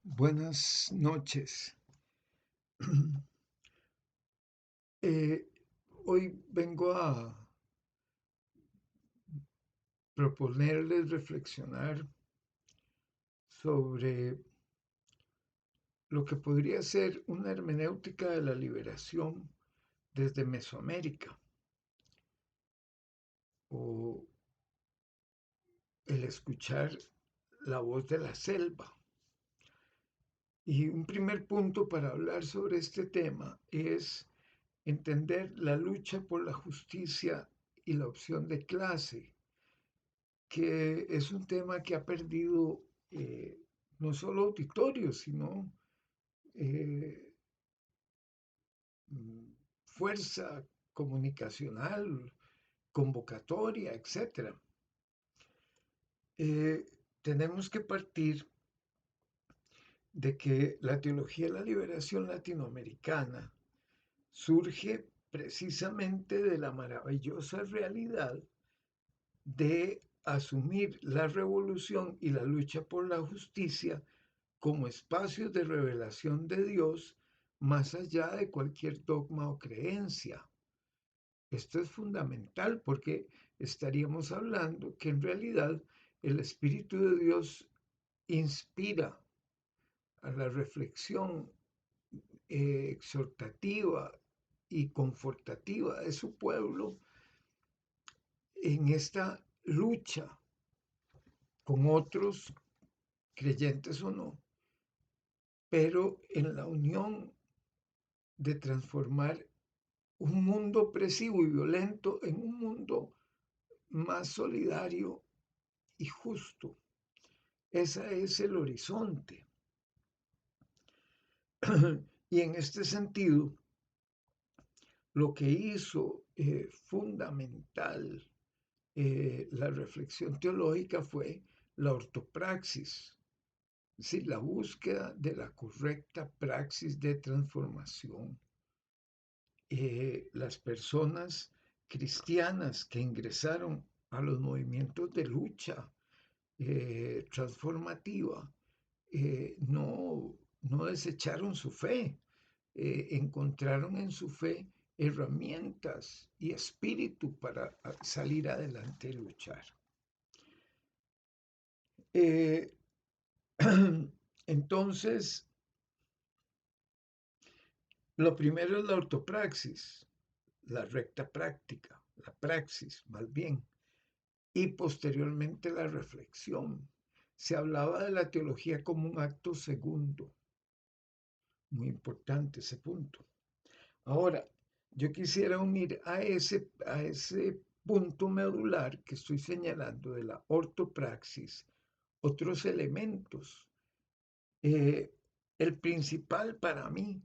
Buenas noches. Eh, Hoy vengo a proponerles reflexionar sobre lo que podría ser una hermenéutica de la liberación desde Mesoamérica o el escuchar la voz de la selva. Y un primer punto para hablar sobre este tema es entender la lucha por la justicia y la opción de clase, que es un tema que ha perdido no solo auditorio, sino eh, fuerza comunicacional, convocatoria, etcétera. Tenemos que partir de que la teología de la liberación latinoamericana surge precisamente de la maravillosa realidad de asumir la revolución y la lucha por la justicia como espacios de revelación de Dios más allá de cualquier dogma o creencia. Esto es fundamental porque estaríamos hablando que en realidad el Espíritu de Dios inspira a la reflexión exhortativa y confortativa de su pueblo en esta lucha con otros, creyentes o no, pero en la unión de transformar un mundo opresivo y violento en un mundo más solidario y justo. Ese es el horizonte. Y en este sentido, lo que hizo fundamental la reflexión teológica fue la ortopraxis, es decir, la búsqueda de la correcta praxis de transformación. Las personas cristianas que ingresaron a los movimientos de lucha transformativa no desecharon su fe, encontraron en su fe herramientas y espíritu para salir adelante y luchar. Eh, entonces, lo primero es la ortopraxis, la recta práctica, la praxis más bien, y posteriormente la reflexión. Se hablaba de la teología como un acto segundo, muy importante ese punto. Ahora, yo quisiera unir a ese punto medular que estoy señalando de la ortopraxis otros elementos. Eh, el principal para mí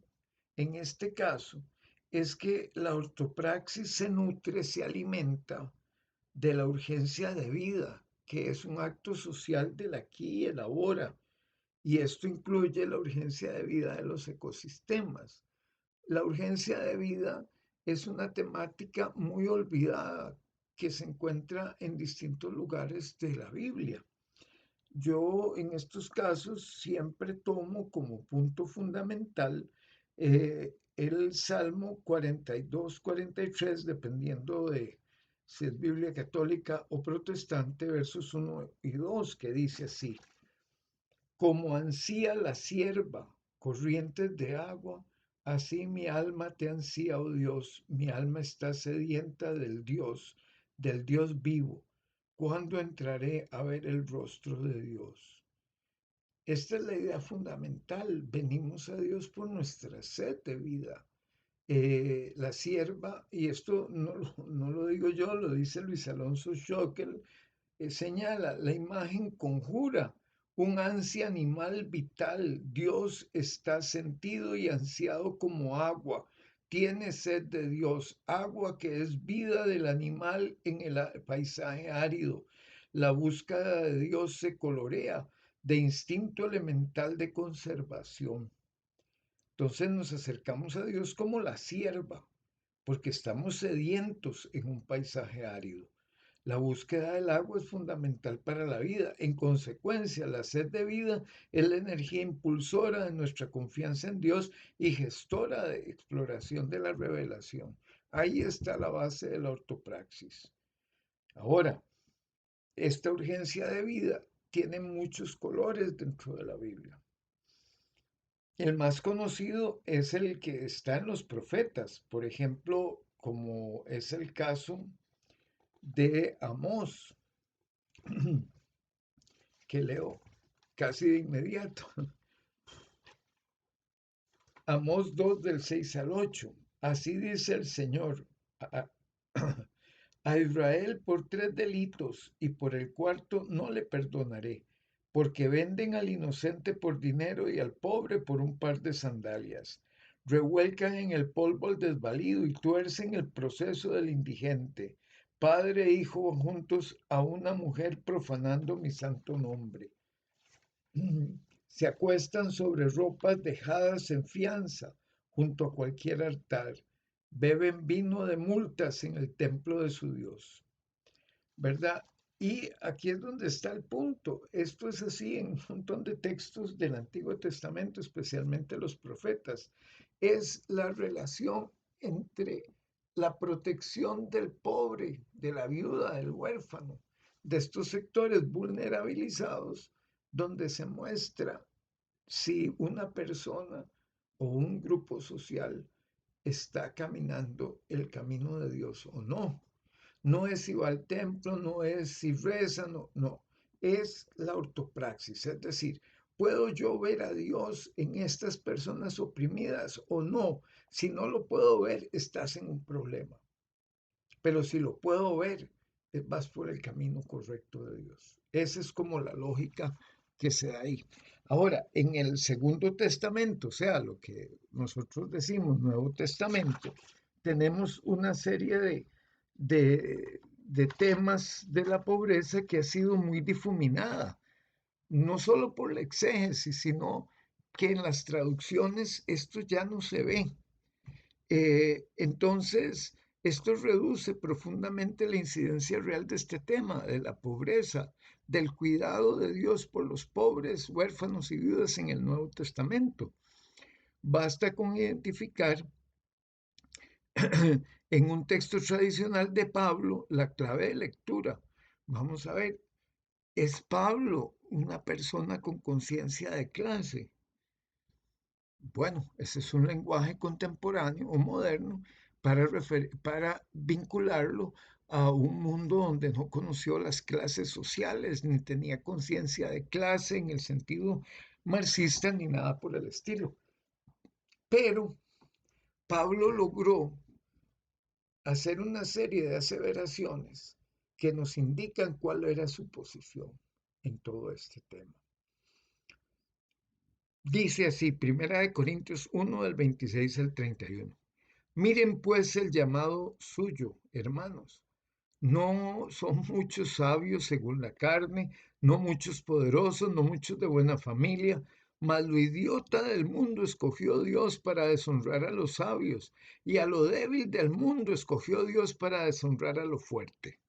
en este caso es que la ortopraxis se nutre, se alimenta de la urgencia de vida, que es un acto social del aquí y el ahora, y esto incluye la urgencia de vida de los ecosistemas. La urgencia de vida es una temática muy olvidada que se encuentra en distintos lugares de la Biblia. Yo en estos casos siempre tomo como punto fundamental el Salmo 42, 43, dependiendo de si es Biblia católica o protestante, versos 1 y 2, que dice así: como ansía la sierva corrientes de agua, así mi alma te ansía, oh Dios, mi alma está sedienta del Dios vivo. ¿Cuándo entraré a ver el rostro de Dios? Esta es la idea fundamental. Venimos a Dios por nuestra sed de vida. La sierva, y esto no lo digo yo, lo dice Luis Alonso Schockel, señala, la imagen conjura un ansia animal vital. Dios está sentido y ansiado como agua. Tiene sed de Dios, agua que es vida del animal en el paisaje árido. La búsqueda de Dios se colorea de instinto elemental de conservación. Entonces nos acercamos a Dios como la sierva, porque estamos sedientos en un paisaje árido. La búsqueda del agua es fundamental para la vida. En consecuencia, la sed de vida es la energía impulsora de nuestra confianza en Dios y gestora de exploración de la revelación. Ahí está la base de la ortopraxis. Ahora, esta urgencia de vida tiene muchos colores dentro de la Biblia. El más conocido es el que está en los profetas, por ejemplo, como es el caso de Amós, que leo casi de inmediato. Amós 2 del 6 al 8. Así dice el Señor a Israel por 3 delitos y por el cuarto no le perdonaré, porque venden al inocente por dinero y al pobre por un par de sandalias. Revuelcan en el polvo al desvalido y tuercen el proceso del indigente. Padre e hijo juntos a una mujer profanando mi santo nombre. Se acuestan sobre ropas dejadas en fianza junto a cualquier altar. Beben vino de multas en el templo de su Dios. ¿Verdad? Y aquí es donde está el punto. Esto es así en un montón de textos del Antiguo Testamento, especialmente los profetas. Es la relación entre la protección del pobre, de la viuda, del huérfano, de estos sectores vulnerabilizados, donde se muestra si una persona o un grupo social está caminando el camino de Dios o no. No es si va al templo, no es si reza, no, no. Es la ortopraxis, es decir, ¿puedo yo ver a Dios en estas personas oprimidas o no? Si no lo puedo ver, estás en un problema. Pero si lo puedo ver, vas por el camino correcto de Dios. Esa es como la lógica que se da ahí. Ahora, en el Segundo Testamento, o sea, lo que nosotros decimos Nuevo Testamento, tenemos una serie de temas de la pobreza que ha sido muy difuminada, no solo por la exégesis, sino que en las traducciones esto ya no se ve. Entonces, esto reduce profundamente la incidencia real de este tema, de la pobreza, del cuidado de Dios por los pobres, huérfanos y viudas en el Nuevo Testamento. Basta con identificar en un texto tradicional de Pablo la clave de lectura. Vamos a ver, ¿es Pablo una persona con conciencia de clase? Bueno, ese es un lenguaje contemporáneo o moderno para vincularlo a un mundo donde no conoció las clases sociales, ni tenía conciencia de clase en el sentido marxista, ni nada por el estilo. Pero Pablo logró hacer una serie de aseveraciones que nos indican cuál era su posición en todo este tema. Dice así, Primera de Corintios 1 del 26 al 31. Miren pues el llamado suyo, hermanos. No son muchos sabios según la carne, no muchos poderosos, no muchos de buena familia, mas lo idiota del mundo escogió Dios para deshonrar a los sabios, y a lo débil del mundo escogió Dios para deshonrar a lo fuerte.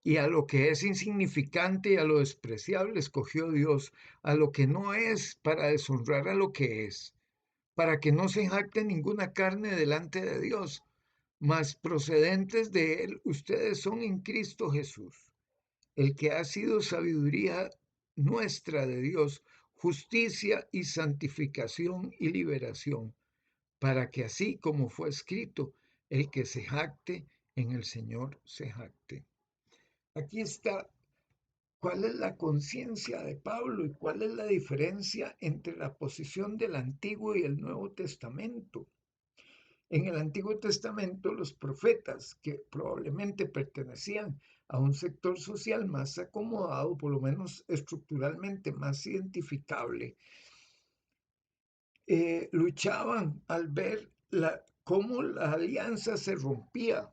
Y a lo que es insignificante y a lo despreciable escogió Dios, a lo que no es para deshonrar a lo que es, para que no se jacte ninguna carne delante de Dios, mas procedentes de él ustedes son en Cristo Jesús, el que ha sido sabiduría nuestra de Dios, justicia y santificación y liberación, para que así como fue escrito, el que se jacte en el Señor se jacte. Aquí está cuál es la conciencia de Pablo y cuál es la diferencia entre la posición del Antiguo y el Nuevo Testamento. En el Antiguo Testamento, los profetas, que probablemente pertenecían a un sector social más acomodado, por lo menos estructuralmente más identificable, luchaban al ver cómo la alianza se rompía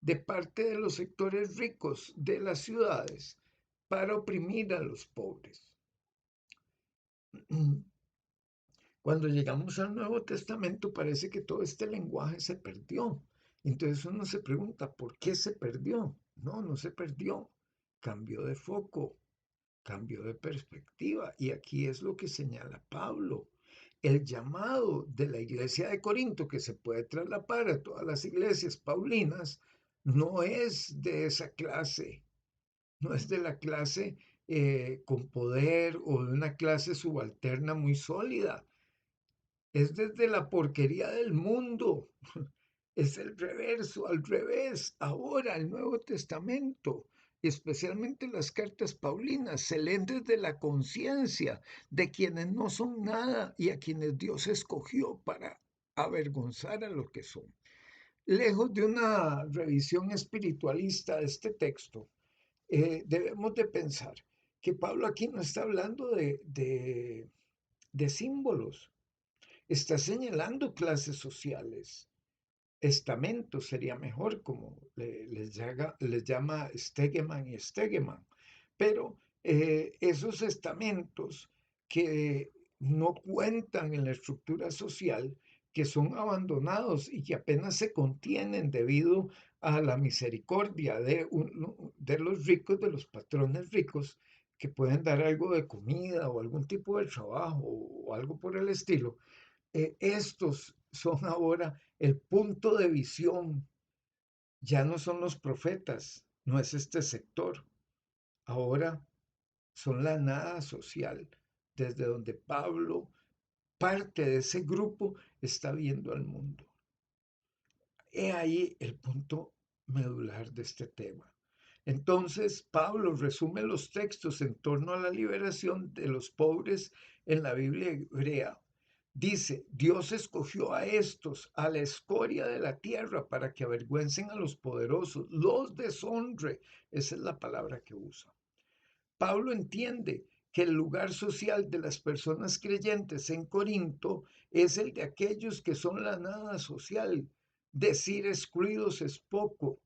de parte de los sectores ricos de las ciudades para oprimir a los pobres. Cuando llegamos al Nuevo Testamento parece que todo este lenguaje se perdió. Entonces uno se pregunta, ¿por qué se perdió? No, no se perdió. Cambió de foco, cambió de perspectiva. Y aquí es lo que señala Pablo. El llamado de la iglesia de Corinto, que se puede traslapar a todas las iglesias paulinas, no es de esa clase, no es de la clase con poder o de una clase subalterna muy sólida. Es desde la porquería del mundo. Es el reverso, al revés. Ahora el Nuevo Testamento, especialmente las cartas paulinas, se leen desde la conciencia de quienes no son nada y a quienes Dios escogió para avergonzar a los que son. Lejos de una revisión espiritualista de este texto, debemos de pensar que Pablo aquí no está hablando de símbolos, está señalando clases sociales, estamentos sería mejor, como les llama Stegeman y Stegeman. Pero esos estamentos que no cuentan en la estructura social, que son abandonados y que apenas se contienen debido a la misericordia de los ricos, de los patrones ricos, que pueden dar algo de comida o algún tipo de trabajo o algo por el estilo, estos son ahora el punto de visión. Ya no son los profetas, no es este sector. Ahora son la nada social, desde donde Pablo, parte de ese grupo, está viendo al mundo. He ahí el punto medular de este tema. Entonces, Pablo resume los textos en torno a la liberación de los pobres en la Biblia hebrea. Dice, Dios escogió a estos, a la escoria de la tierra, para que avergüencen a los poderosos, los deshonre. Esa es la palabra que usa. Pablo entiende que el lugar social de las personas creyentes en Corinto es el de aquellos que son la nada social. Decir excluidos es poco.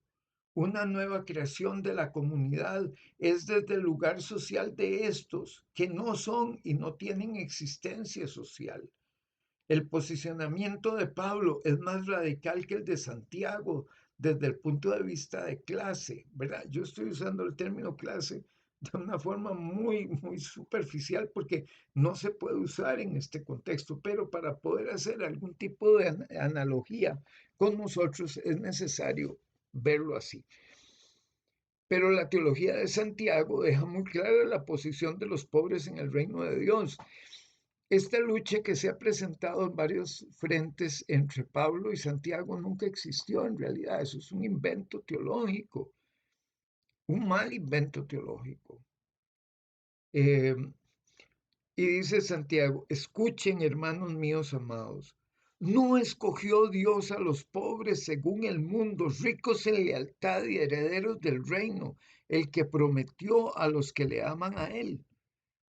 Una nueva creación de la comunidad es desde el lugar social de estos, que no son y no tienen existencia social. El posicionamiento de Pablo es más radical que el de Santiago desde el punto de vista de clase, ¿verdad? Yo estoy usando el término clase de una forma muy superficial porque no se puede usar en este contexto, pero para poder hacer algún tipo de analogía con nosotros es necesario verlo así. Pero la teología de Santiago deja muy clara la posición de los pobres en el reino de Dios. Esta lucha que se ha presentado en varios frentes entre Pablo y Santiago nunca existió en realidad. Eso es un invento teológico, un mal invento teológico. Eh, y dice Santiago, escuchen hermanos míos amados, no escogió Dios a los pobres según el mundo, ricos en lealtad y herederos del reino, el que prometió a los que le aman a él.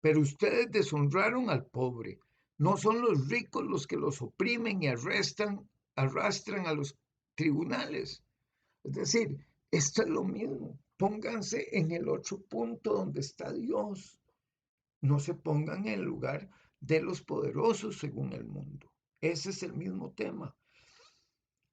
Pero ustedes deshonraron al pobre. No son los ricos los que los oprimen y arrastran a los tribunales. Es decir, esto es lo mismo. Pónganse en el otro punto donde está Dios. No se pongan en el lugar de los poderosos según el mundo. Ese es el mismo tema.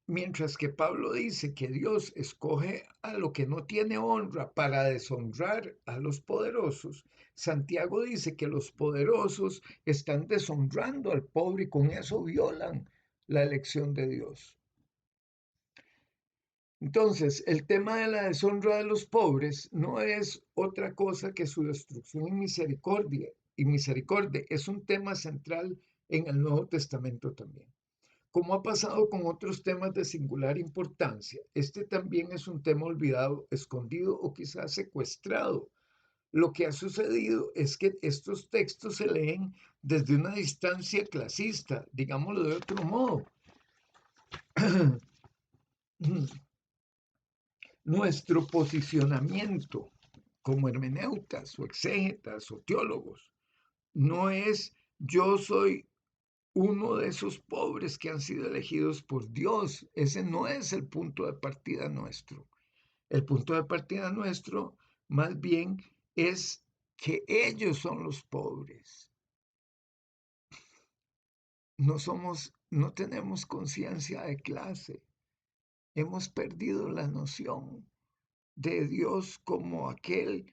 Mientras que Pablo dice que Dios escoge a lo que no tiene honra para deshonrar a los poderosos, Santiago dice que los poderosos están deshonrando al pobre y con eso violan la elección de Dios. Entonces, el tema de la deshonra de los pobres no es otra cosa que su destrucción y misericordia es un tema central en el Nuevo Testamento también. Como ha pasado con otros temas de singular importancia, este también es un tema olvidado, escondido o quizás secuestrado. Lo que ha sucedido es que estos textos se leen desde una distancia clasista, digámoslo de otro modo. Nuestro posicionamiento como hermeneutas o exégetas o teólogos no es yo soy uno de esos pobres que han sido elegidos por Dios. Ese no es el punto de partida nuestro. El punto de partida nuestro, más bien, es que ellos son los pobres. No tenemos conciencia de clase. Hemos perdido la noción de Dios como aquel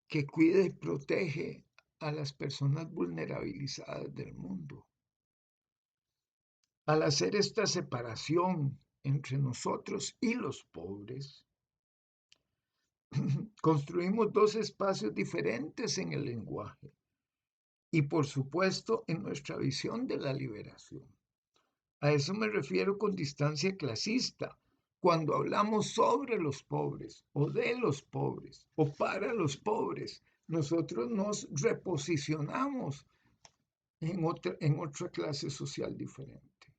que cuida y protege a las personas vulnerabilizadas del mundo. Al hacer esta separación entre nosotros y los pobres, construimos dos espacios diferentes en el lenguaje y, por supuesto, en nuestra visión de la liberación. A eso me refiero con distancia clasista, cuando hablamos sobre los pobres o de los pobres o para los pobres. Nosotros nos reposicionamos en otra clase social diferente.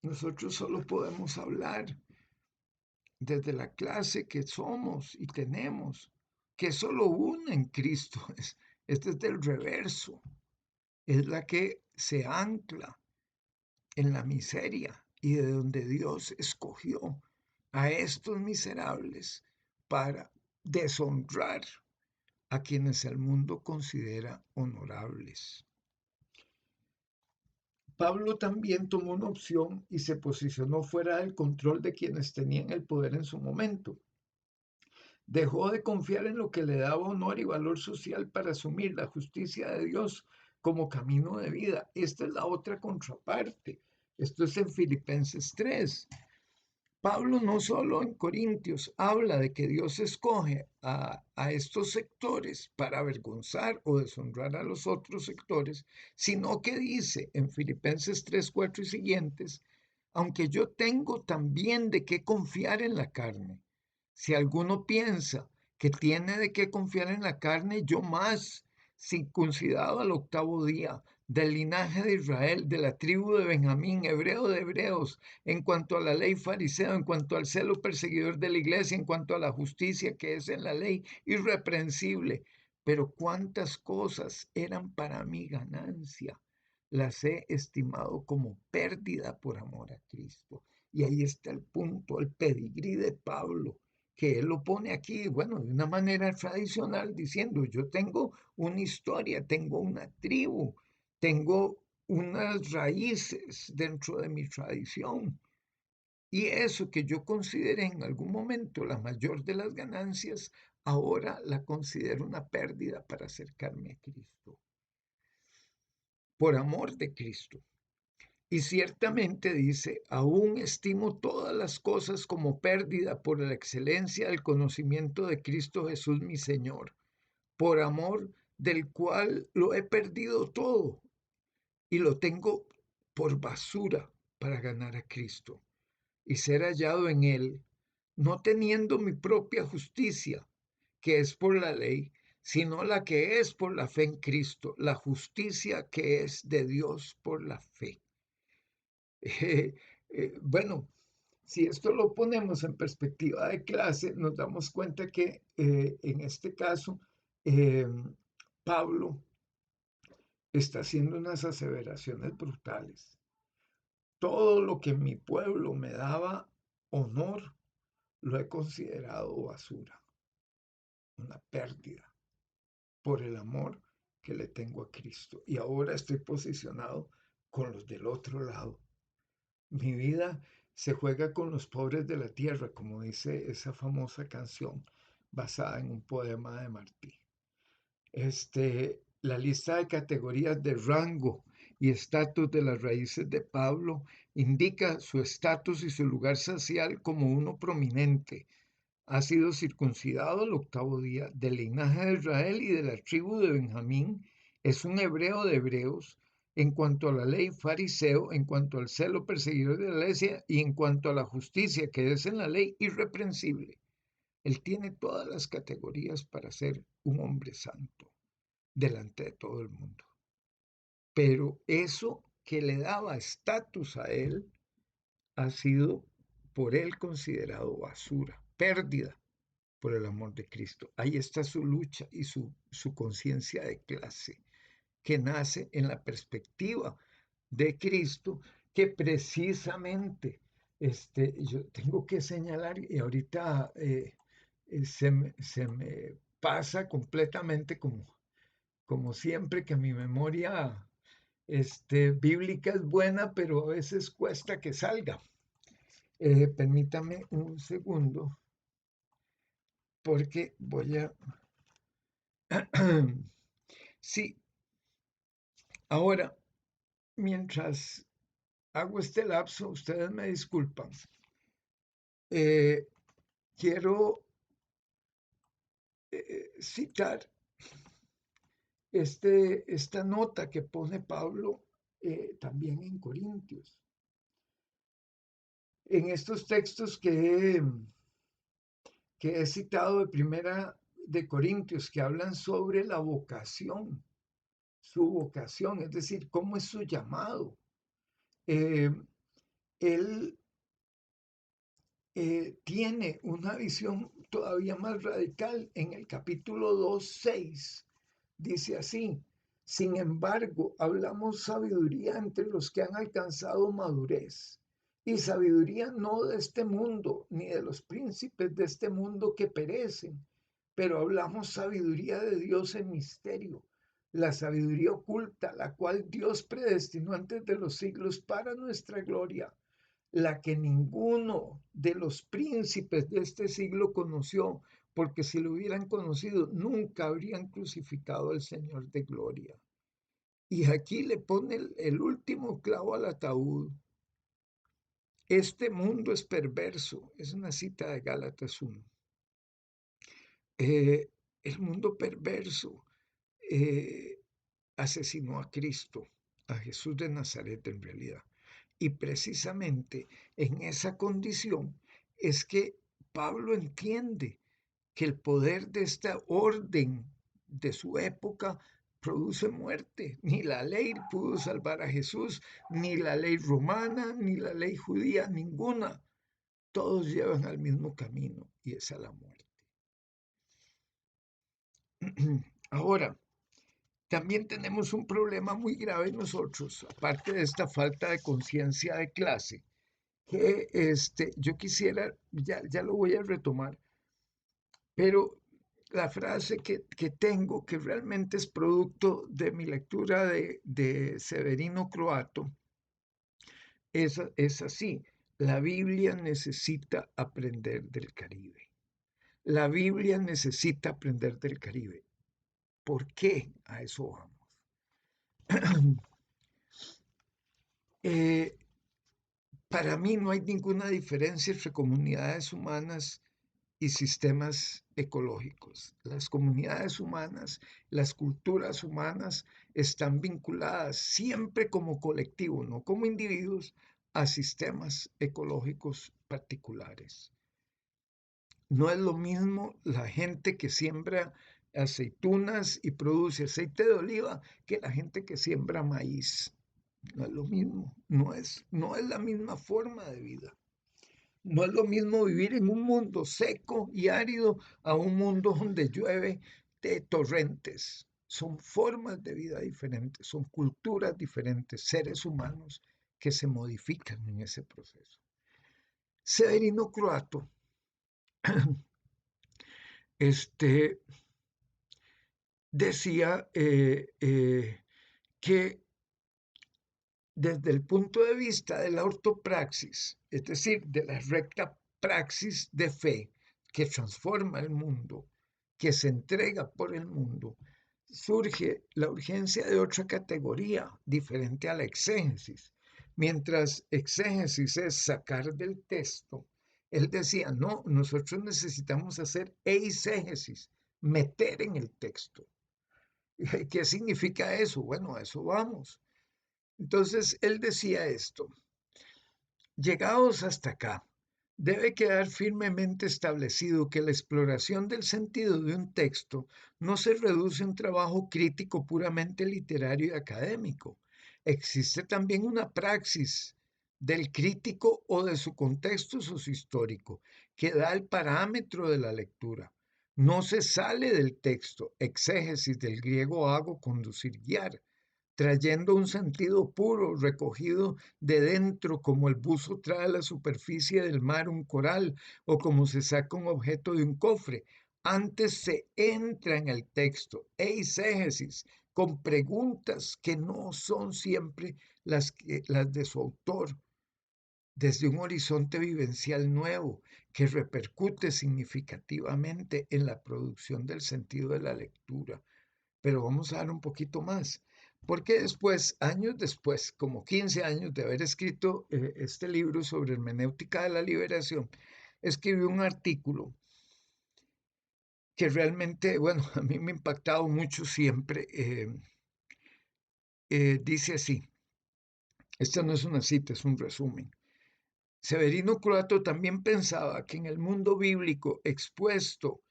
Nosotros solo podemos hablar desde la clase que somos y tenemos, que es solo una en Cristo. Este es del reverso, es la que se ancla en la miseria y de donde Dios escogió a estos miserables para deshonrar a quienes el mundo considera honorables. Pablo también tomó una opción y se posicionó fuera del control de quienes tenían el poder en su momento. Dejó de confiar en lo que le daba honor y valor social para asumir la justicia de Dios como camino de vida. Esta es la otra contraparte. Esto es en Filipenses 3. Pablo no solo en Corintios habla de que Dios escoge a estos sectores para avergonzar o deshonrar a los otros sectores, sino que dice en Filipenses 3, 4 y siguientes, aunque yo tengo también de qué confiar en la carne. Si alguno piensa que tiene de qué confiar en la carne, yo más, circuncidado al octavo día, del linaje de Israel, de la tribu de Benjamín, hebreo de hebreos, en cuanto a la ley fariseo, en cuanto al celo perseguidor de la iglesia, en cuanto a la justicia que es en la ley, irreprensible. Pero cuántas cosas eran para mí ganancia, las he estimado como pérdida por amor a Cristo. Y ahí está el punto, el pedigrí de Pablo, que él lo pone aquí, bueno, de una manera tradicional, diciendo, yo tengo una historia, tengo una tribu, tengo unas raíces dentro de mi tradición. Y eso que yo consideré en algún momento la mayor de las ganancias, ahora la considero una pérdida para acercarme a Cristo. Por amor de Cristo. Y ciertamente dice, aún estimo todas las cosas como pérdida por la excelencia del conocimiento de Cristo Jesús mi Señor, por amor del cual lo he perdido todo y lo tengo por basura para ganar a Cristo y ser hallado en él, no teniendo mi propia justicia, que es por la ley, sino la que es por la fe en Cristo, la justicia que es de Dios por la fe. Bueno, si esto lo ponemos en perspectiva de clase, nos damos cuenta que en este caso eh, Pablo está haciendo unas aseveraciones brutales. Todo lo que mi pueblo me daba honor, lo he considerado basura, una pérdida por el amor que le tengo a Cristo. Y ahora estoy posicionado con los del otro lado. Mi vida se juega con los pobres de la tierra, como dice esa famosa canción basada en un poema de Martí. La lista de categorías de rango y estatus de las raíces de Pablo indica su estatus y su lugar social como uno prominente. Ha sido circuncidado el octavo día, del linaje de Israel y de la tribu de Benjamín. Es un hebreo de hebreos. En cuanto a la ley, fariseo. En cuanto al celo, perseguidor de la iglesia. Y en cuanto a la justicia que es en la ley, irreprensible. Él tiene todas las categorías para ser un hombre santo delante de todo el mundo. Pero eso que le daba estatus a él ha sido por él considerado basura, pérdida por el amor de Cristo. Ahí está su lucha y su conciencia de clase, que nace en la perspectiva de Cristo, que precisamente yo tengo que señalar, y ahorita se me pasa completamente como siempre, que mi memoria bíblica es buena, pero a veces cuesta que salga. Permítame un segundo. porque voy a... Sí, ahora, mientras hago este lapso, ustedes me disculpan. Quiero citar esta nota que pone Pablo también en Corintios. En estos textos que he citado de Primera de Corintios, que hablan sobre la vocación, su vocación, es decir, cómo es su llamado. Eh, él tiene una visión todavía más radical en el capítulo 2:6. Dice así: sin embargo, hablamos sabiduría entre los que han alcanzado madurez, y sabiduría no de este mundo, ni de los príncipes de este mundo que perecen, pero hablamos sabiduría de Dios en misterio, la sabiduría oculta, la cual Dios predestinó antes de los siglos para nuestra gloria, la que ninguno de los príncipes de este siglo conoció, porque si lo hubieran conocido, nunca habrían crucificado al Señor de gloria. Y aquí le pone el último clavo al ataúd. Este mundo es perverso, es una cita de Gálatas 1. El mundo perverso asesinó a Cristo, a Jesús de Nazaret en realidad. Y precisamente en esa condición es que Pablo entiende que el poder de esta orden de su época produce muerte. Ni la ley pudo salvar a Jesús, ni la ley romana, ni la ley judía, ninguna. Todos llevan al mismo camino y es a la muerte. Ahora, también tenemos un problema muy grave nosotros, aparte de esta falta de conciencia de clase, que yo quisiera, ya lo voy a retomar, pero la frase que tengo, que realmente es producto de mi lectura de Severino Croato, es así: la Biblia necesita aprender del Caribe. La Biblia necesita aprender del Caribe. ¿Por qué? A eso vamos. Eh, para mí no hay ninguna diferencia entre comunidades humanas y sistemas ecológicos. Las comunidades humanas, las culturas humanas están vinculadas siempre como colectivo, no como individuos, a sistemas ecológicos particulares. No es lo mismo la gente que siembra aceitunas y produce aceite de oliva que la gente que siembra maíz. No es lo mismo, no es la misma forma de vida. No es lo mismo vivir en un mundo seco y árido a un mundo donde llueve de torrentes. Son formas de vida diferentes, son culturas diferentes, seres humanos que se modifican en ese proceso. Severino Croato decía que desde el punto de vista de la ortopraxis, es decir, de la recta praxis de fe que transforma el mundo, que se entrega por el mundo, surge la urgencia de otra categoría diferente a la exégesis. Mientras exégesis es sacar del texto, él decía: no, nosotros necesitamos hacer eisegesis, meter en el texto. ¿Qué significa eso? Bueno, a eso vamos. Entonces él decía esto: llegados hasta acá, debe quedar firmemente establecido que la exploración del sentido de un texto no se reduce a un trabajo crítico puramente literario y académico. Existe también una praxis del crítico o de su contexto sociohistórico que da el parámetro de la lectura. No se sale del texto, exégesis del griego hago, conducir, guiar, trayendo un sentido puro, recogido de dentro, como el buzo trae a la superficie del mar un coral, o como se saca un objeto de un cofre. Antes se entra en el texto, eisegesis, con preguntas que no son siempre las de su autor, desde un horizonte vivencial nuevo que repercute significativamente en la producción del sentido de la lectura. Pero vamos a dar un poquito más, porque después, años después, como 15 años de haber escrito este libro sobre hermenéutica de la liberación, escribí un artículo que realmente, bueno, a mí me ha impactado mucho siempre. Dice así, esta no es una cita, es un resumen. Severino Croato también pensaba que en el mundo bíblico expuesto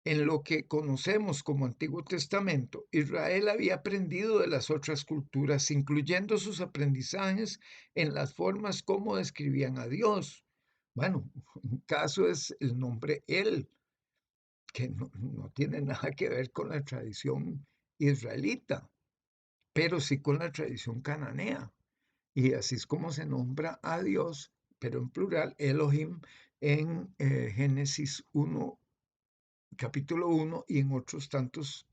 en lo que conocemos como Antiguo Testamento, Israel había aprendido de las otras culturas, incluyendo sus aprendizajes en las formas como describían a Dios. Bueno, un caso es el nombre El, que no tiene nada que ver con la tradición israelita, pero sí con la tradición cananea. Y así es como se nombra a Dios, pero en plural, Elohim, en Génesis 1, capítulo 1 y en otros tantos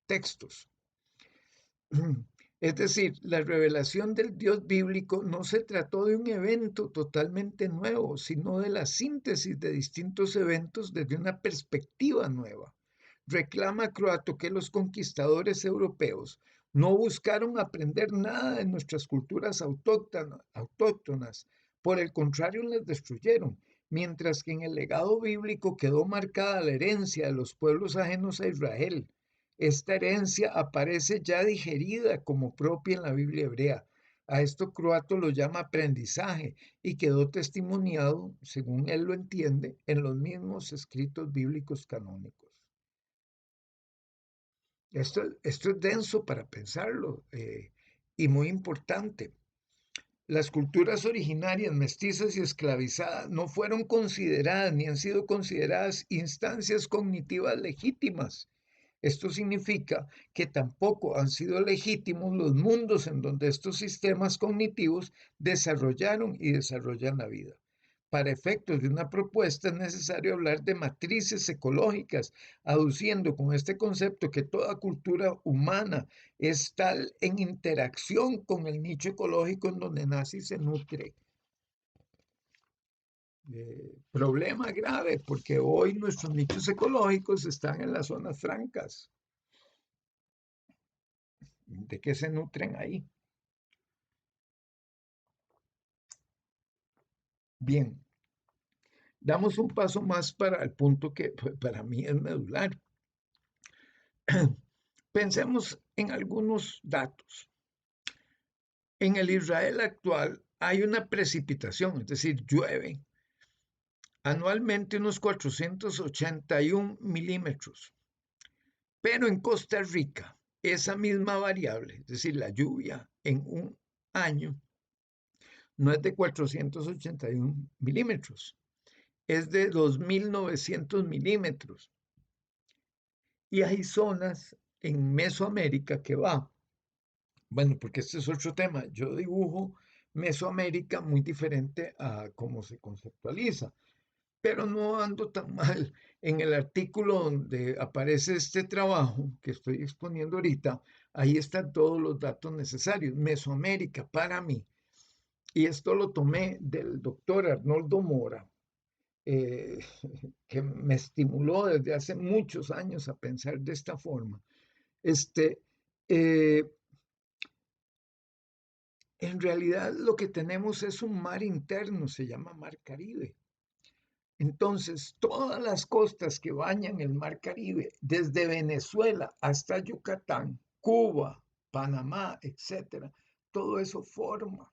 textos. Es decir, la revelación del Dios bíblico no se trató de un evento totalmente nuevo, sino de la síntesis de distintos eventos desde una perspectiva nueva. Reclama Croato que los conquistadores europeos no buscaron aprender nada de nuestras culturas autóctonas, por el contrario las destruyeron, mientras que en el legado bíblico quedó marcada la herencia de los pueblos ajenos a Israel. Esta herencia aparece ya digerida como propia en la Biblia hebrea. A esto Croato lo llama aprendizaje y quedó testimoniado, según él lo entiende, en los mismos escritos bíblicos canónicos. Esto es denso para pensarlo y muy importante. Las culturas originarias, mestizas y esclavizadas no fueron consideradas ni han sido consideradas instancias cognitivas legítimas. Esto significa que tampoco han sido legítimos los mundos en donde estos sistemas cognitivos desarrollaron y desarrollan la vida. Para efectos de una propuesta es necesario hablar de matrices ecológicas, aduciendo con este concepto que toda cultura humana es tal en interacción con el nicho ecológico en donde nace y se nutre. Problema grave, porque hoy nuestros nichos ecológicos están en las zonas francas. ¿De qué se nutren ahí? Bien, damos un paso más para el punto que para mí es medular. Pensemos en algunos datos. En el Israel actual hay una precipitación, es decir, llueve anualmente unos 481 milímetros. Pero en Costa Rica, esa misma variable, es decir, la lluvia en un año, no es de 481 milímetros, es de 2.900 milímetros. Y hay zonas en Mesoamérica que va, bueno, porque este es otro tema, yo dibujo Mesoamérica muy diferente a cómo se conceptualiza, pero no ando tan mal. En el artículo donde aparece este trabajo que estoy exponiendo ahorita, ahí están todos los datos necesarios. Mesoamérica para mí, y esto lo tomé del doctor Arnoldo Mora, eh, que me estimuló desde hace muchos años a pensar de esta forma. Este, eh, en realidad lo que tenemos es un mar interno, se llama Mar Caribe. Entonces, todas las costas que bañan el Mar Caribe, desde Venezuela hasta Yucatán, Cuba, Panamá, etcétera, todo eso forma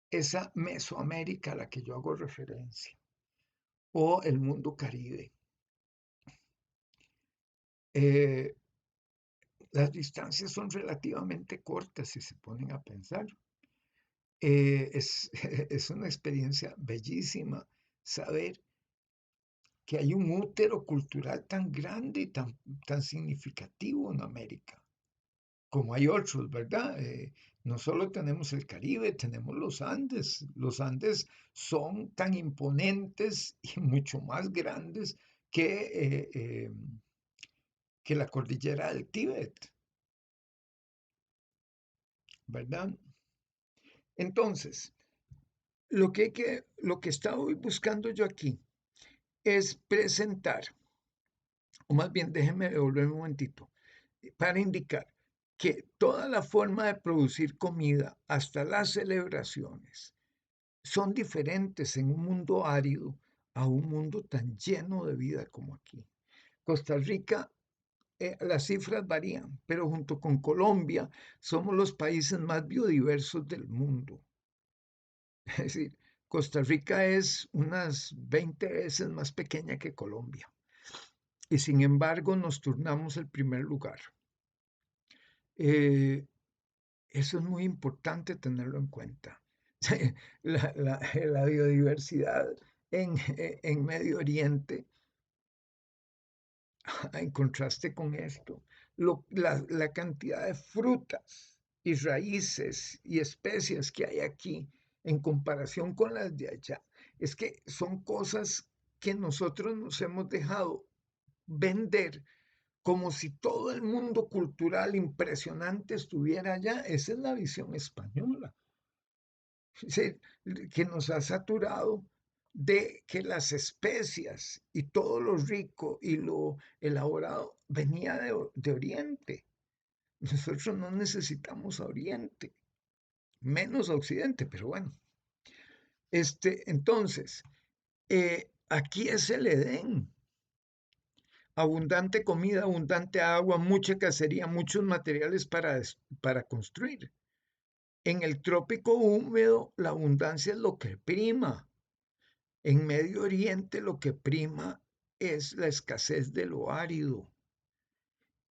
esa Mesoamérica a la que yo hago referencia, o el mundo Caribe. Eh, las distancias son relativamente cortas si se ponen a pensar. Es una experiencia bellísima saber que hay un útero cultural tan grande y tan significativo en América, como hay otros, ¿verdad? No solo tenemos el Caribe, tenemos los Andes. Los Andes son tan imponentes y mucho más grandes que la cordillera del Tíbet, ¿verdad? Entonces, lo que estoy buscando yo aquí es presentar, o más bien déjenme devolverme un momentito, para indicar que toda la forma de producir comida, hasta las celebraciones, son diferentes en un mundo árido a un mundo tan lleno de vida como aquí. Costa Rica, las cifras varían, pero junto con Colombia somos los países más biodiversos del mundo. Es decir, Costa Rica es unas 20 veces más pequeña que Colombia y sin embargo nos turnamos el primer lugar. Eh, Eso es muy importante tenerlo en cuenta. La biodiversidad en Medio Oriente, en contraste con esto, la cantidad de frutas y raíces y especias que hay aquí en comparación con las de allá, es que son cosas que nosotros nos hemos dejado vender como si todo el mundo cultural impresionante estuviera allá. Esa es la visión española, que nos ha saturado de que las especias y todo lo rico y lo elaborado venía de Oriente. Nosotros no necesitamos a Oriente, menos a Occidente, pero bueno. Entonces, aquí es el Edén. Abundante comida, abundante agua, mucha cacería, muchos materiales para construir. En el trópico húmedo, la abundancia es lo que prima. En Medio Oriente lo que prima es la escasez de lo árido.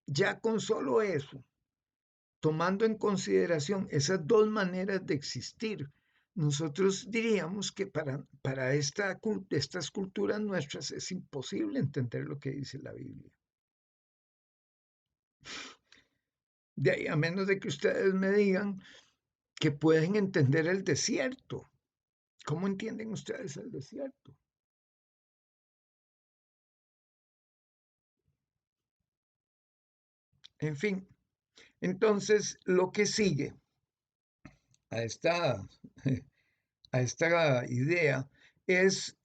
Ya con solo eso, tomando en consideración esas dos maneras de existir, nosotros diríamos que para estas culturas nuestras es imposible entender lo que dice la Biblia. De ahí, a menos de que ustedes me digan que pueden entender el desierto. ¿Cómo entienden ustedes el desierto? En fin, entonces lo que sigue a esta, a esta idea es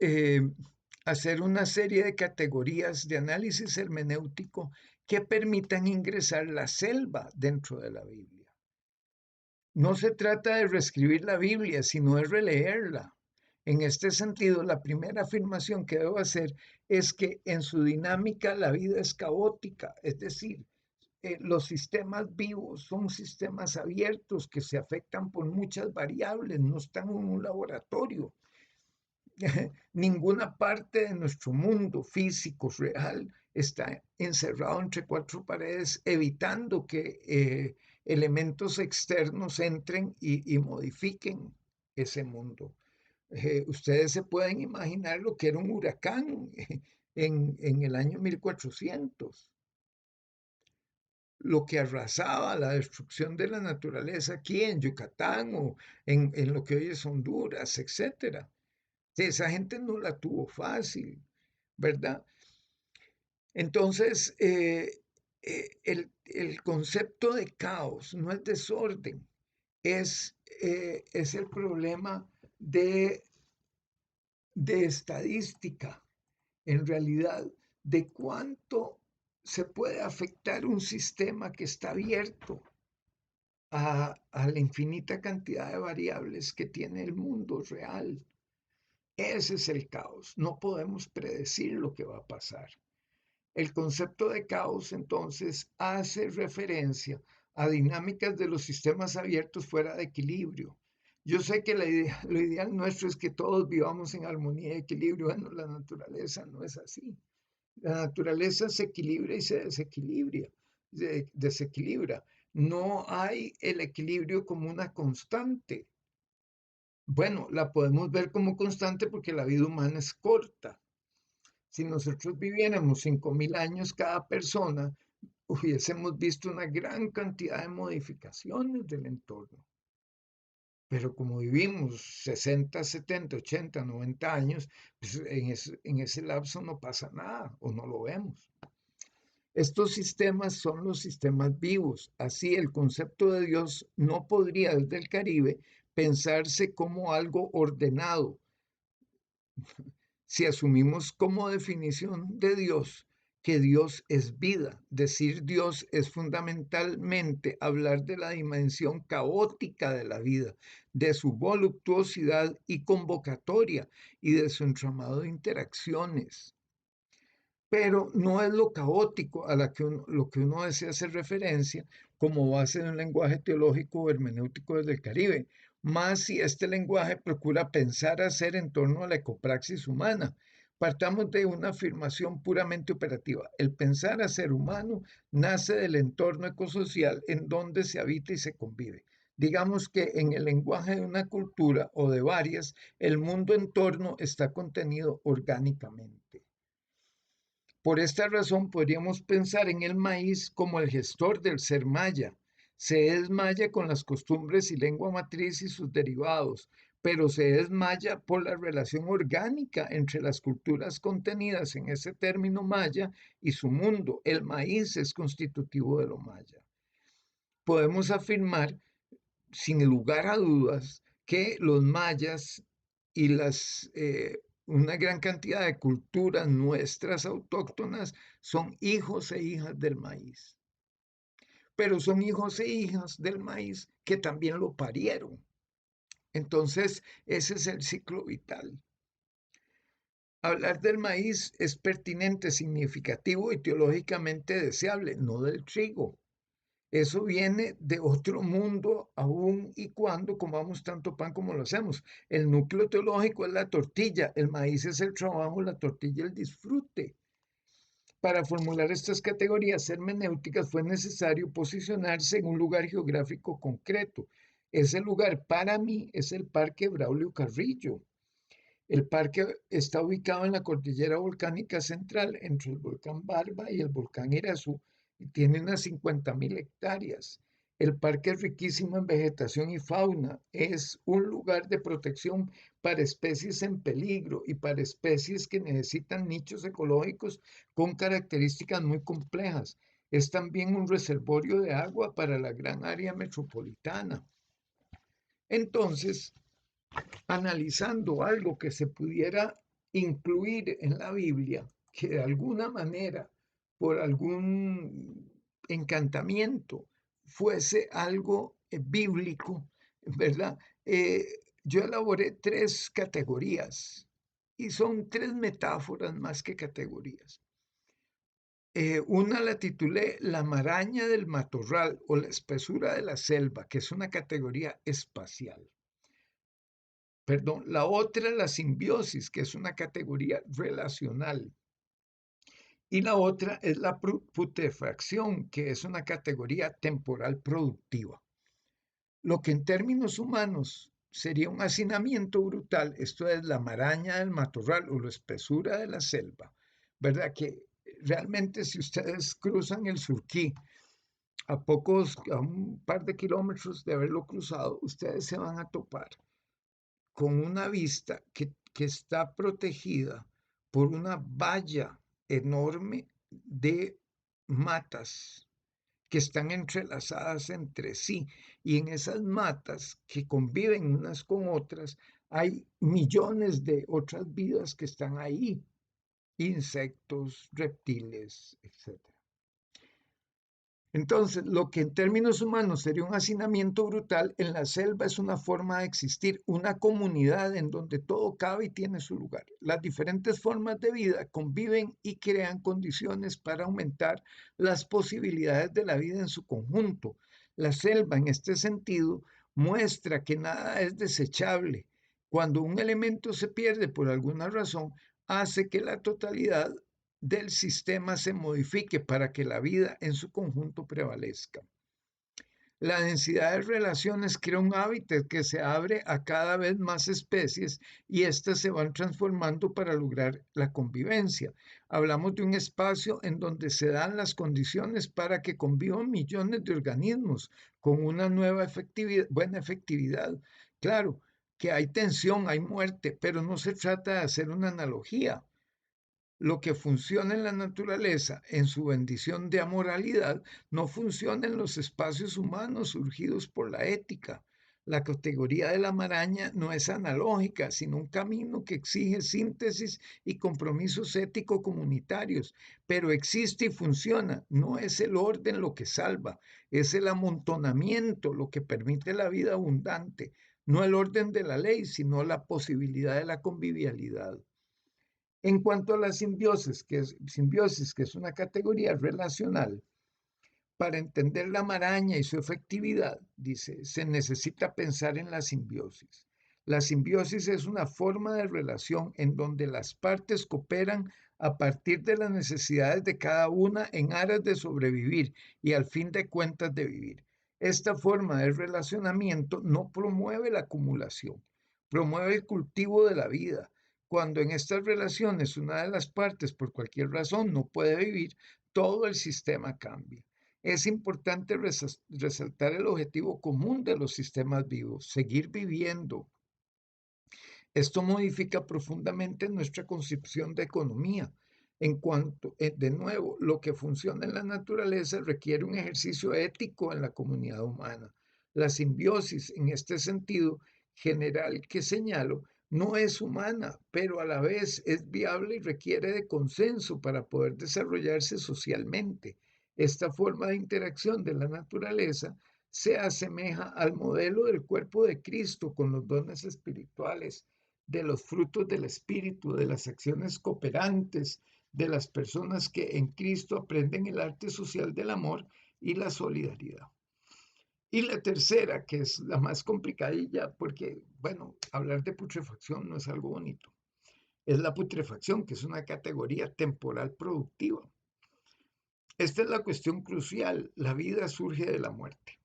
hacer una serie de categorías de análisis hermenéutico que permitan ingresar la selva dentro de la Biblia. No se trata de reescribir la Biblia, sino de releerla. En este sentido, la primera afirmación que debo hacer es que en su dinámica la vida es caótica, es decir, los sistemas vivos son sistemas abiertos que se afectan por muchas variables, no están en un laboratorio. Ninguna parte de nuestro mundo físico real está encerrado entre cuatro paredes, evitando que elementos externos entren y modifiquen ese mundo. Ustedes se pueden imaginar lo que era un huracán en el año 1400, lo que arrasaba, la destrucción de la naturaleza aquí en Yucatán o en lo que hoy es Honduras, etcétera. Esa gente no la tuvo fácil, ¿verdad? Entonces, el concepto de caos no es desorden, es el problema de estadística, en realidad, de cuánto se puede afectar un sistema que está abierto a la infinita cantidad de variables que tiene el mundo real. Ese es el caos. No podemos predecir lo que va a pasar. El concepto de caos, entonces, hace referencia a dinámicas de los sistemas abiertos fuera de equilibrio. Yo sé que lo ideal nuestro es que todos vivamos en armonía y equilibrio. Bueno, la naturaleza no es así. La naturaleza se equilibra y se desequilibra. No hay el equilibrio como una constante. Bueno, la podemos ver como constante porque la vida humana es corta. Si nosotros viviéramos 5.000 años cada persona, hubiésemos visto una gran cantidad de modificaciones del entorno. Pero como vivimos 60, 70, 80, 90 años, pues en ese lapso no pasa nada o no lo vemos. Estos sistemas son los sistemas vivos. Así, el concepto de Dios no podría desde el Caribe pensarse como algo ordenado. Si asumimos como definición de Dios que Dios es vida, decir Dios es fundamentalmente hablar de la dimensión caótica de la vida, de su voluptuosidad y convocatoria y de su entramado de interacciones. Pero no es lo caótico a lo que uno desea hacer referencia como base de un lenguaje teológico o hermenéutico desde el Caribe, más si este lenguaje procura pensar hacer en torno a la ecopraxis humana. Partamos de una afirmación puramente operativa. El pensar hacer humano nace del entorno ecosocial en donde se habita y se convive. Digamos que en el lenguaje de una cultura o de varias, el mundo en torno está contenido orgánicamente. Por esta razón podríamos pensar en el maíz como el gestor del ser maya. Se es maya con las costumbres y lengua matriz y sus derivados, pero se es maya por la relación orgánica entre las culturas contenidas en ese término maya y su mundo. El maíz es constitutivo de lo maya. Podemos afirmar, sin lugar a dudas, que los mayas y una gran cantidad de culturas nuestras autóctonas son hijos e hijas del maíz. Pero son hijos e hijas del maíz que también lo parieron. Entonces, ese es el ciclo vital. Hablar del maíz es pertinente, significativo y teológicamente deseable, no del trigo. Eso viene de otro mundo, aún y cuando comamos tanto pan como lo hacemos. El núcleo teológico es la tortilla, el maíz es el trabajo, la tortilla el disfrute. Para formular estas categorías hermenéuticas fue necesario posicionarse en un lugar geográfico concreto. Ese lugar para mí es el Parque Braulio Carrillo. El parque está ubicado en la cordillera volcánica central entre el volcán Barba y el volcán Irazú y tiene unas 50.000 hectáreas. El parque es riquísimo en vegetación y fauna. Es un lugar de protección para especies en peligro y para especies que necesitan nichos ecológicos con características muy complejas. Es también un reservorio de agua para la gran área metropolitana. Entonces, analizando algo que se pudiera incluir en la Biblia, que de alguna manera, por algún encantamiento, fuese algo bíblico, ¿verdad? Eh, yo elaboré 3 categorías y son 3 metáforas más que categorías. Una la titulé La maraña del matorral o la espesura de la selva, que es una categoría espacial. Perdón, la otra es la simbiosis, que es una categoría relacional. Y la otra es la putrefacción, que es una categoría temporal productiva. Lo que en términos humanos sería un hacinamiento brutal, esto es la maraña del matorral o la espesura de la selva, ¿verdad? Que realmente si ustedes cruzan el Surquí, a un par de kilómetros de haberlo cruzado, ustedes se van a topar con una vista que está protegida por una valla enorme de matas que están entrelazadas entre sí. Y en esas matas que conviven unas con otras, hay millones de otras vidas que están ahí, insectos, reptiles, etc. Entonces, lo que en términos humanos sería un hacinamiento brutal, en la selva es una forma de existir, una comunidad en donde todo cabe y tiene su lugar. Las diferentes formas de vida conviven y crean condiciones para aumentar las posibilidades de la vida en su conjunto. La selva, en este sentido, muestra que nada es desechable. Cuando un elemento se pierde por alguna razón, hace que la totalidad del sistema se modifique para que la vida en su conjunto prevalezca. La densidad de relaciones crea un hábitat que se abre a cada vez más especies y éstas se van transformando para lograr la convivencia. Hablamos de un espacio en donde se dan las condiciones para que convivan millones de organismos con una buena efectividad. Claro que hay tensión, hay muerte, pero no se trata de hacer una analogía. Lo que funciona en la naturaleza, en su bendición de amoralidad, no funciona en los espacios humanos surgidos por la ética. La categoría de la maraña no es analógica, sino un camino que exige síntesis y compromisos ético-comunitarios, pero existe y funciona. No es el orden lo que salva, es el amontonamiento lo que permite la vida abundante, no el orden de la ley, sino la posibilidad de la convivialidad. En cuanto a la simbiosis, que es una categoría relacional, para entender la maraña y su efectividad, dice, se necesita pensar en la simbiosis. La simbiosis es una forma de relación en donde las partes cooperan a partir de las necesidades de cada una en aras de sobrevivir y al fin de cuentas de vivir. Esta forma de relacionamiento no promueve la acumulación, promueve el cultivo de la vida. Cuando en estas relaciones una de las partes por cualquier razón no puede vivir, todo el sistema cambia. Es importante resaltar el objetivo común de los sistemas vivos, seguir viviendo. Esto modifica profundamente nuestra concepción de economía. En cuanto, de nuevo, lo que funciona en la naturaleza requiere un ejercicio ético en la comunidad humana. La simbiosis, en este sentido general que señalo, no es humana, pero a la vez es viable y requiere de consenso para poder desarrollarse socialmente. Esta forma de interacción de la naturaleza se asemeja al modelo del cuerpo de Cristo con los dones espirituales, de los frutos del Espíritu, de las acciones cooperantes, de las personas que en Cristo aprenden el arte social del amor y la solidaridad. Y la tercera, que es la más complicadilla, porque, bueno, hablar de putrefacción no es algo bonito, es la putrefacción, que es una categoría temporal productiva. Esta es la cuestión crucial. La vida surge de la muerte.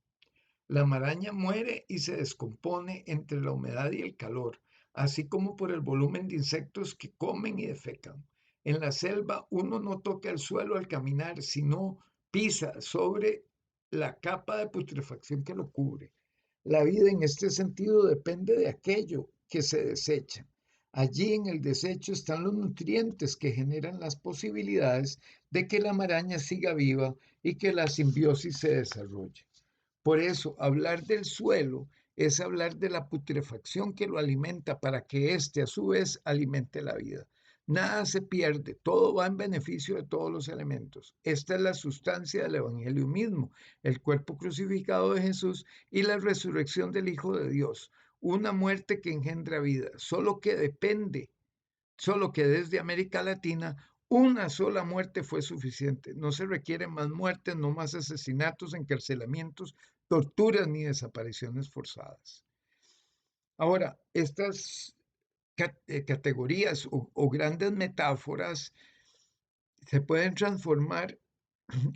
La maraña muere y se descompone entre la humedad y el calor, así como por el volumen de insectos que comen y defecan. En la selva uno no toca el suelo al caminar, sino pisa sobre la capa de putrefacción que lo cubre. La vida en este sentido depende de aquello que se desecha. Allí en el desecho están los nutrientes que generan las posibilidades de que la maraña siga viva y que la simbiosis se desarrolle. Por eso, hablar del suelo es hablar de la putrefacción que lo alimenta para que éste a su vez alimente la vida. Nada se pierde, todo va en beneficio de todos los elementos. Esta es la sustancia del Evangelio mismo, el cuerpo crucificado de Jesús y la resurrección del Hijo de Dios. Una muerte que engendra vida, solo que desde América Latina una sola muerte fue suficiente. No se requieren más muertes, no más asesinatos, encarcelamientos, torturas ni desapariciones forzadas. Ahora, estas categorías o grandes metáforas se pueden transformar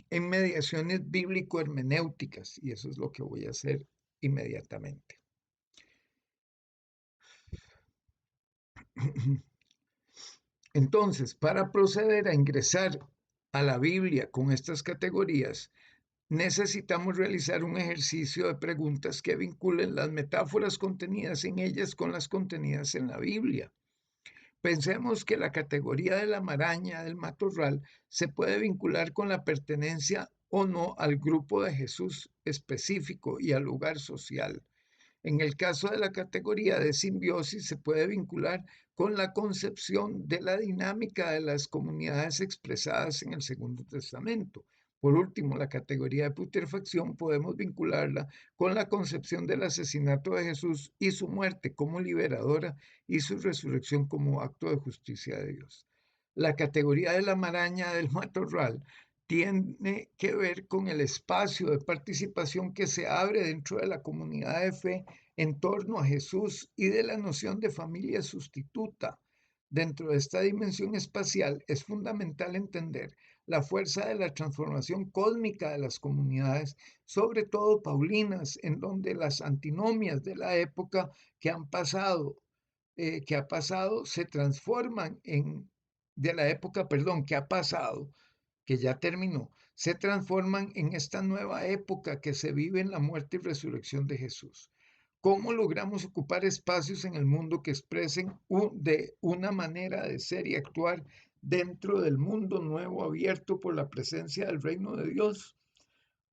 en mediaciones bíblico-hermenéuticas y eso es lo que voy a hacer inmediatamente. Entonces, para proceder a ingresar a la Biblia con estas categorías, necesitamos realizar un ejercicio de preguntas que vinculen las metáforas contenidas en ellas con las contenidas en la Biblia. Pensemos que la categoría de la maraña del matorral se puede vincular con la pertenencia o no al grupo de Jesús específico y al lugar social. En el caso de la categoría de simbiosis se puede vincular con la concepción de la dinámica de las comunidades expresadas en el Segundo Testamento. Por último, la categoría de putrefacción podemos vincularla con la concepción del asesinato de Jesús y su muerte como liberadora y su resurrección como acto de justicia de Dios. La categoría de la maraña del matorral tiene que ver con el espacio de participación que se abre dentro de la comunidad de fe en torno a Jesús y de la noción de familia sustituta. Dentro de esta dimensión espacial es fundamental entender la fuerza de la transformación cósmica de las comunidades, sobre todo paulinas, en donde las antinomias de la época que han pasado, que ha pasado, se transforman en, de la época, perdón, que ha pasado, que ya terminó, se transforman en esta nueva época que se vive en la muerte y resurrección de Jesús. ¿Cómo logramos ocupar espacios en el mundo que expresen de una manera de ser y actuar dentro del mundo nuevo abierto por la presencia del reino de Dios?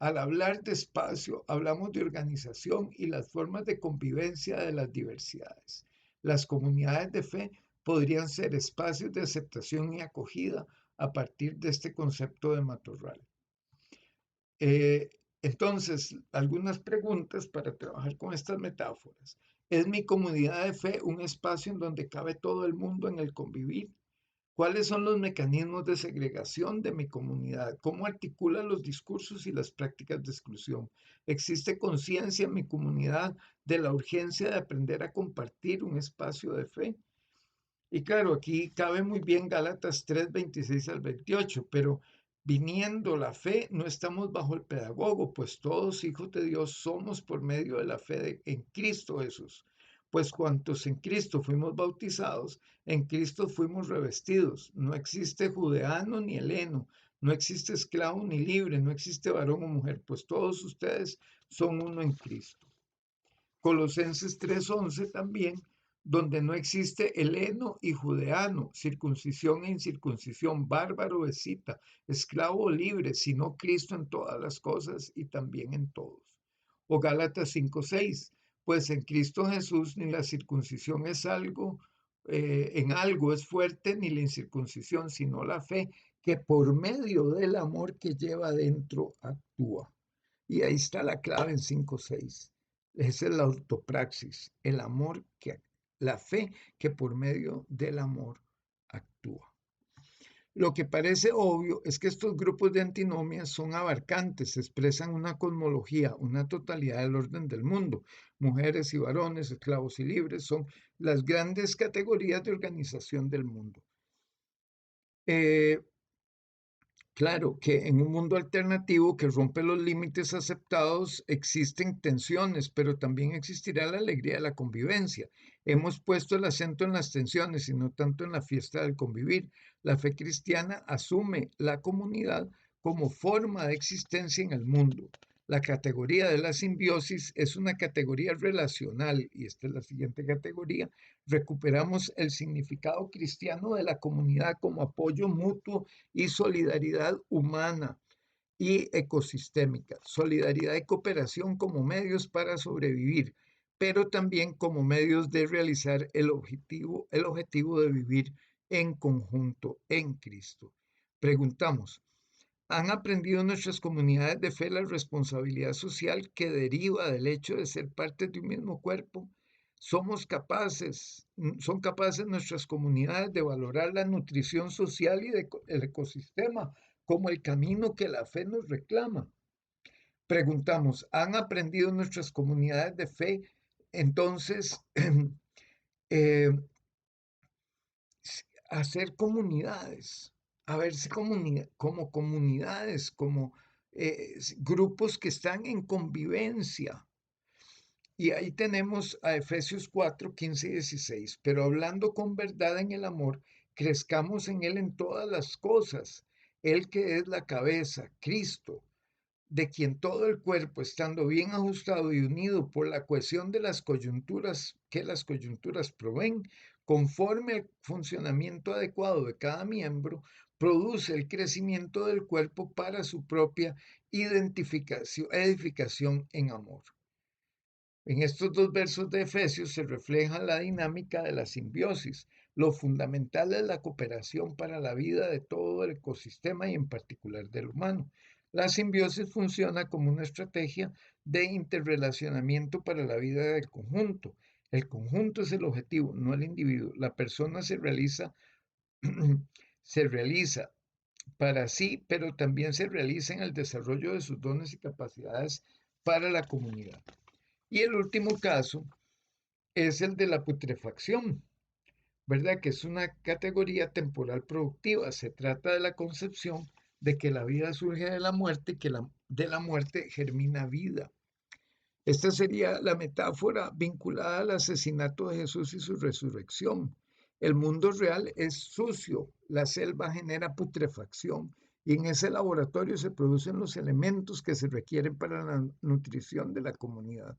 Al hablar de espacio, hablamos de organización y las formas de convivencia de las diversidades. Las comunidades de fe podrían ser espacios de aceptación y acogida a partir de este concepto de matorral. Entonces, algunas preguntas para trabajar con estas metáforas. ¿Es mi comunidad de fe un espacio en donde cabe todo el mundo en el convivir? ¿Cuáles son los mecanismos de segregación de mi comunidad? ¿Cómo articula los discursos y las prácticas de exclusión? ¿Existe conciencia en mi comunidad de la urgencia de aprender a compartir un espacio de fe? Y claro, aquí cabe muy bien Gálatas 3, 26 al 28, pero viniendo la fe, no estamos bajo el pedagogo, pues todos hijos de Dios somos por medio de la fe en Cristo Jesús. Pues cuantos en Cristo fuimos bautizados, en Cristo fuimos revestidos. No existe judeano ni heleno, no existe esclavo ni libre, no existe varón o mujer, pues todos ustedes son uno en Cristo. Colosenses 3:11 también, donde no existe heleno y judeano, circuncisión e incircuncisión, bárbaro o escita, esclavo o libre, sino Cristo en todas las cosas y también en todos. O Gálatas 5:6, pues en Cristo Jesús ni la circuncisión es algo, en algo es fuerte, ni la incircuncisión, sino la fe que por medio del amor que lleva dentro actúa. Y ahí está la clave en 5:6. Esa es la ortopraxis, el amor la fe que por medio del amor actúa. Lo que parece obvio es que estos grupos de antinomias son abarcantes, expresan una cosmología, una totalidad del orden del mundo. Mujeres y varones, esclavos y libres son las grandes categorías de organización del mundo. Claro que en un mundo alternativo que rompe los límites aceptados existen tensiones, pero también existirá la alegría de la convivencia. Hemos puesto el acento en las tensiones y no tanto en la fiesta del convivir. La fe cristiana asume la comunidad como forma de existencia en el mundo. La categoría de la simbiosis es una categoría relacional y esta es la siguiente categoría. Recuperamos el significado cristiano de la comunidad como apoyo mutuo y solidaridad humana y ecosistémica, solidaridad y cooperación como medios para sobrevivir, pero también como medios de realizar el objetivo de vivir en conjunto en Cristo. Preguntamos, ¿han aprendido nuestras comunidades de fe la responsabilidad social que deriva del hecho de ser parte de un mismo cuerpo? ¿Son capaces nuestras comunidades de valorar la nutrición social y el ecosistema como el camino que la fe nos reclama? Preguntamos, ¿han aprendido nuestras comunidades de fe entonces eh, hacer comunidades, a verse como comunidades, como grupos que están en convivencia? Y ahí tenemos a Efesios 4, 15 y 16. Pero hablando con verdad en el amor, crezcamos en Él en todas las cosas. Él que es la cabeza, Cristo, de quien todo el cuerpo, estando bien ajustado y unido por la cohesión de las coyunturas que las coyunturas proveen, conforme al funcionamiento adecuado de cada miembro, produce el crecimiento del cuerpo para su propia edificación en amor. En estos dos versos de Efesios se refleja la dinámica de la simbiosis. Lo fundamental es la cooperación para la vida de todo el ecosistema y en particular del humano. La simbiosis funciona como una estrategia de interrelacionamiento para la vida del conjunto. El conjunto es el objetivo, no el individuo. La persona se realiza, se realiza para sí, pero también se realiza en el desarrollo de sus dones y capacidades para la comunidad. Y el último caso es el de la putrefacción, ¿verdad? Que es una categoría temporal productiva. Se trata de la concepción de que la vida surge de la muerte y que de la muerte germina vida. Esta sería la metáfora vinculada al asesinato de Jesús y su resurrección. El mundo real es sucio, la selva genera putrefacción y en ese laboratorio se producen los elementos que se requieren para la nutrición de la comunidad.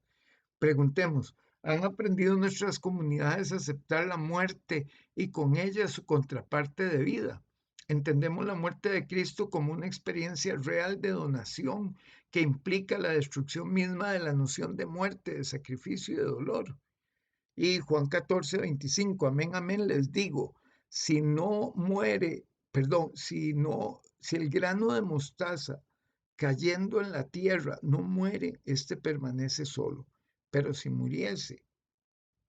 Preguntemos, ¿han aprendido nuestras comunidades a aceptar la muerte y con ella su contraparte de vida? entendemos la muerte de Cristo como una experiencia real de donación que implica la destrucción misma de la noción de muerte, de sacrificio y de dolor. Y Juan 14:25, amén, amén, les digo, si no muere, perdón, si el grano de mostaza cayendo en la tierra no muere, éste permanece solo, pero si muriese,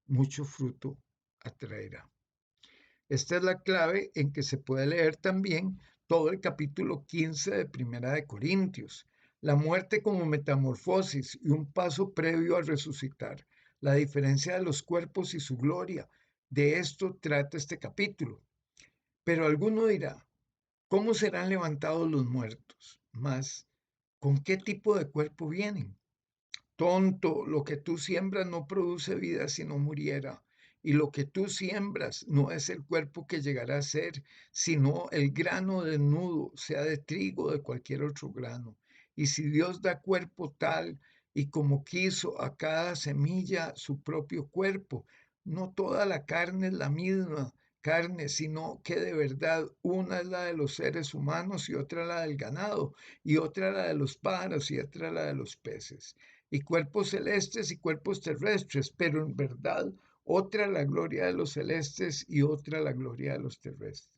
mucho fruto atraerá. Esta es la clave en que se puede leer también todo el capítulo 15 de Primera de Corintios. La muerte como metamorfosis y un paso previo a resucitar. La diferencia de los cuerpos y su gloria. De esto trata este capítulo. Pero alguno dirá, ¿cómo serán levantados los muertos? Más, ¿con qué tipo de cuerpo vienen? Tonto, lo que tú siembras no produce vida si no muriera. Y lo que tú siembras no es el cuerpo que llegará a ser, sino el grano desnudo, sea de trigo o de cualquier otro grano. Y si Dios da cuerpo tal y como quiso a cada semilla su propio cuerpo, no toda la carne es la misma carne, sino que de verdad una es la de los seres humanos y otra la del ganado, y otra la de los pájaros y otra la de los peces y cuerpos celestes y cuerpos terrestres, pero en verdad otra la gloria de los celestes y otra la gloria de los terrestres.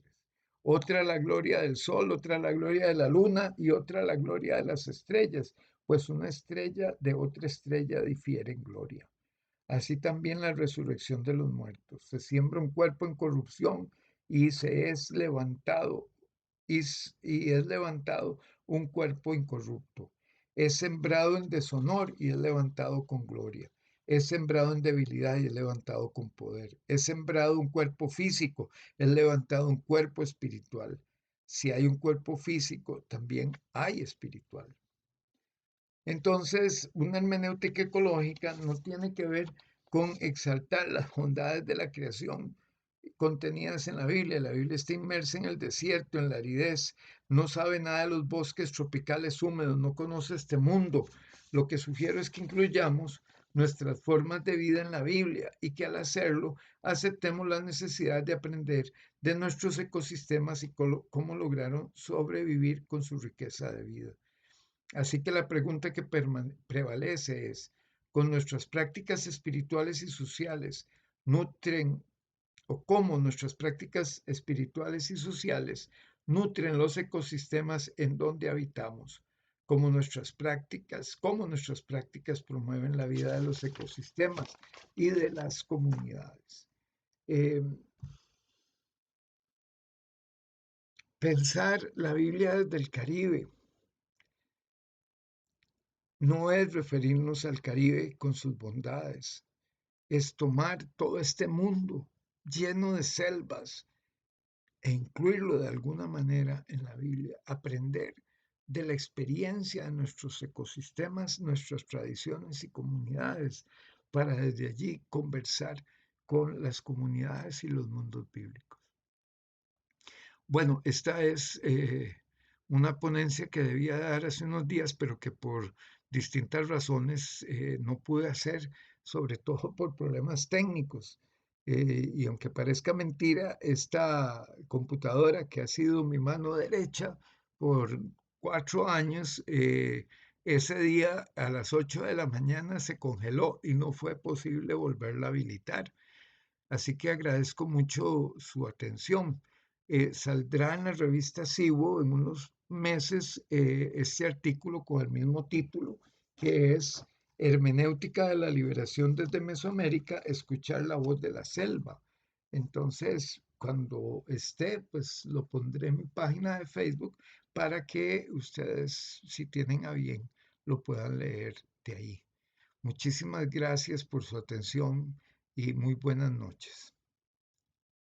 Otra la gloria del sol, otra la gloria de la luna y otra la gloria de las estrellas, pues una estrella de otra estrella difiere en gloria. Así también la resurrección de los muertos. Se siembra un cuerpo en corrupción y se es levantado y es levantado un cuerpo incorrupto. Es sembrado en deshonor y es levantado con gloria. Es sembrado en debilidad y es levantado con poder. Es sembrado un cuerpo físico, es levantado un cuerpo espiritual. Si hay un cuerpo físico, también hay espiritual. Entonces, una hermenéutica ecológica no tiene que ver con exaltar las bondades de la creación contenidas en la Biblia. La Biblia está inmersa en el desierto, en la aridez, no sabe nada de los bosques tropicales húmedos, no conoce este mundo. Lo que sugiero es que incluyamos nuestras formas de vida en la Biblia y que al hacerlo aceptemos la necesidad de aprender de nuestros ecosistemas y cómo lograron sobrevivir con su riqueza de vida. Así que la pregunta que prevalece es, ¿con nuestras prácticas espirituales y sociales nutren o cómo nuestras prácticas espirituales y sociales nutren los ecosistemas en donde habitamos? Cómo nuestras prácticas promueven la vida de los ecosistemas y de las comunidades? Eh, Pensar la Biblia desde el Caribe no es referirnos al Caribe con sus bondades, es tomar todo este mundo lleno de selvas e incluirlo de alguna manera en la Biblia, aprender de la experiencia de nuestros ecosistemas, nuestras tradiciones y comunidades, para desde allí conversar con las comunidades y los mundos bíblicos. Bueno, esta es una ponencia que debía dar hace unos días, pero que por distintas razones no pude hacer, sobre todo por problemas técnicos. Y aunque parezca mentira, esta computadora que ha sido mi mano derecha por 4 años, ese día a las 8 de la mañana se congeló y no fue posible volverla a habilitar. Así que agradezco mucho su atención. Saldrá en la revista Cibo en unos meses este artículo con el mismo título, que es Hermenéutica de la Liberación desde Mesoamérica, escuchar la voz de la selva. Entonces, cuando esté, pues lo pondré en mi página de Facebook para que ustedes, si tienen a bien, lo puedan leer de ahí. Muchísimas gracias por su atención y muy buenas noches.